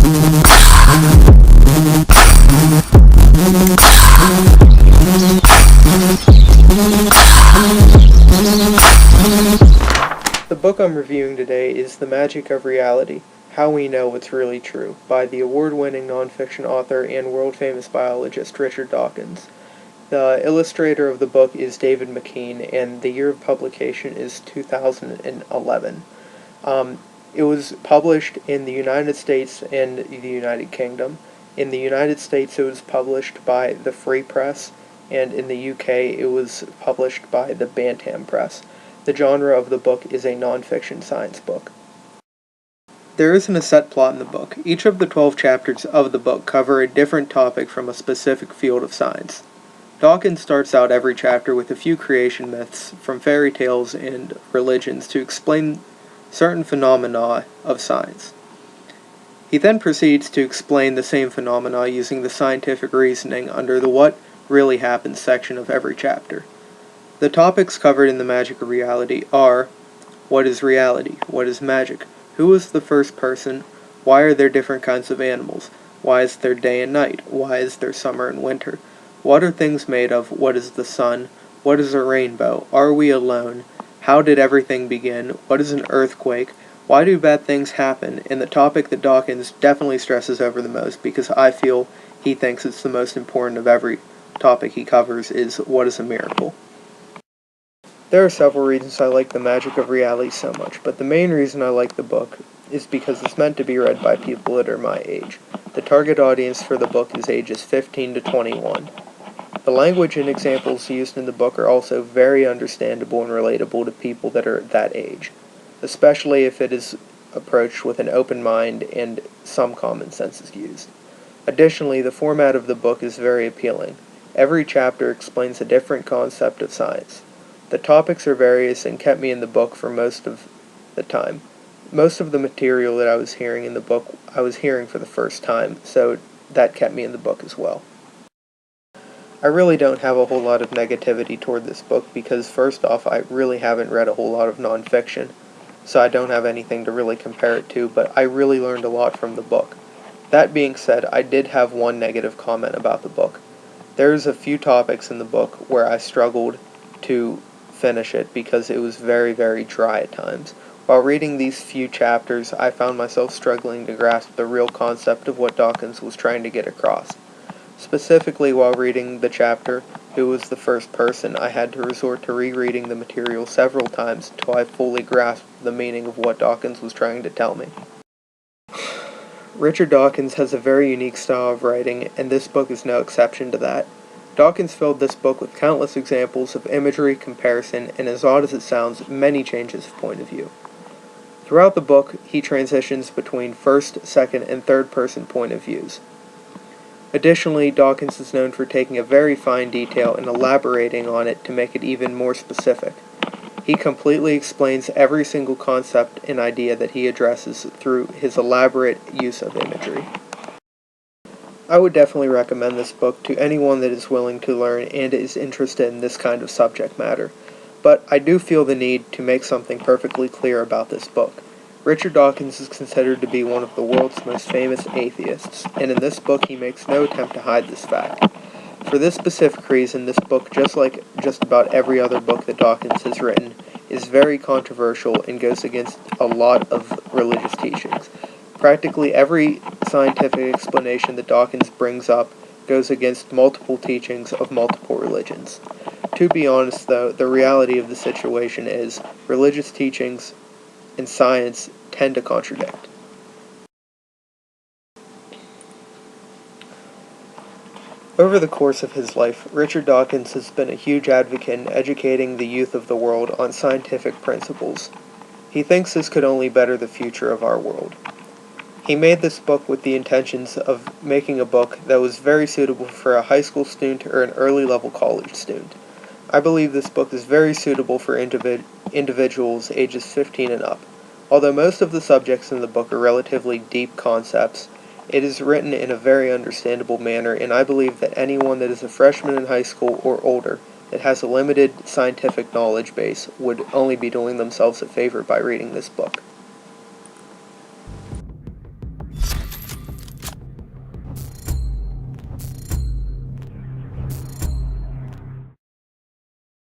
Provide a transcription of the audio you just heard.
The book I'm reviewing today is The Magic of Reality: How We Know What's Really True by the award-winning nonfiction author and world-famous biologist Richard Dawkins. The illustrator of the book is David McKean, and the year of publication is 2011. It was published in the United States and the United Kingdom. In the United States, it was published by the Free Press, and in the UK, it was published by the Bantam Press. The genre of the book is a nonfiction science book. There isn't a set plot in the book. Each of the 12 chapters of the book cover a different topic from a specific field of science. Dawkins starts out every chapter with a few creation myths from fairy tales and religions to explain certain phenomena of science. He then proceeds to explain the same phenomena using the scientific reasoning under the What Really Happens section of every chapter. The topics covered in The Magic of Reality are: what is reality? What is magic? Who is the first person? Why are there different kinds of animals? Why is there day and night? Why is there summer and winter? What are things made of? What is the sun? What is a rainbow? Are we alone? How did everything begin? What is an earthquake? Why do bad things happen? And the topic that Dawkins definitely stresses over the most, because I feel he thinks it's the most important of every topic he covers, is what is a miracle? There are several reasons I like The Magic of Reality so much, but the main reason I like the book is because it's meant to be read by people that are my age. The target audience for the book is ages 15 to 21. The language and examples used in the book are also very understandable and relatable to people that are that age, especially if it is approached with an open mind and some common sense is used. Additionally, the format of the book is very appealing. Every chapter explains a different concept of science. The topics are various and kept me in the book for most of the time. Most of the material that I was hearing in the book, I was hearing for the first time, so that kept me in the book as well. I really don't have a whole lot of negativity toward this book because, first off, I really haven't read a whole lot of nonfiction, so I don't have anything to really compare it to, but I really learned a lot from the book. That being said, I did have one negative comment about the book. There's a few topics in the book where I struggled to finish it because it was very, very dry at times. While reading these few chapters, I found myself struggling to grasp the real concept of what Dawkins was trying to get across. Specifically, while reading the chapter, Who Was the First Person, I had to resort to rereading the material several times until I fully grasped the meaning of what Dawkins was trying to tell me. Richard Dawkins has a very unique style of writing, and this book is no exception to that. Dawkins filled this book with countless examples of imagery, comparison, and as odd as it sounds, many changes of point of view. Throughout the book, he transitions between first, second, and third person point of views. Additionally, Dawkins is known for taking a very fine detail and elaborating on it to make it even more specific. He completely explains every single concept and idea that he addresses through his elaborate use of imagery. I would definitely recommend this book to anyone that is willing to learn and is interested in this kind of subject matter, but I do feel the need to make something perfectly clear about this book. Richard Dawkins is considered to be one of the world's most famous atheists, and in this book he makes no attempt to hide this fact. For this specific reason, this book, just like just about every other book that Dawkins has written, is very controversial and goes against a lot of religious teachings. Practically every scientific explanation that Dawkins brings up goes against multiple teachings of multiple religions. To be honest, though, the reality of the situation is religious teachings and science tend to contradict. Over the course of his life, Richard Dawkins has been a huge advocate in educating the youth of the world on scientific principles. He thinks this could only better the future of our world. He made this book with the intentions of making a book that was very suitable for a high school student or an early level college student. I believe this book is very suitable for individuals ages 15 and up. Although most of the subjects in the book are relatively deep concepts, it is written in a very understandable manner, and I believe that anyone that is a freshman in high school or older that has a limited scientific knowledge base would only be doing themselves a favor by reading this book.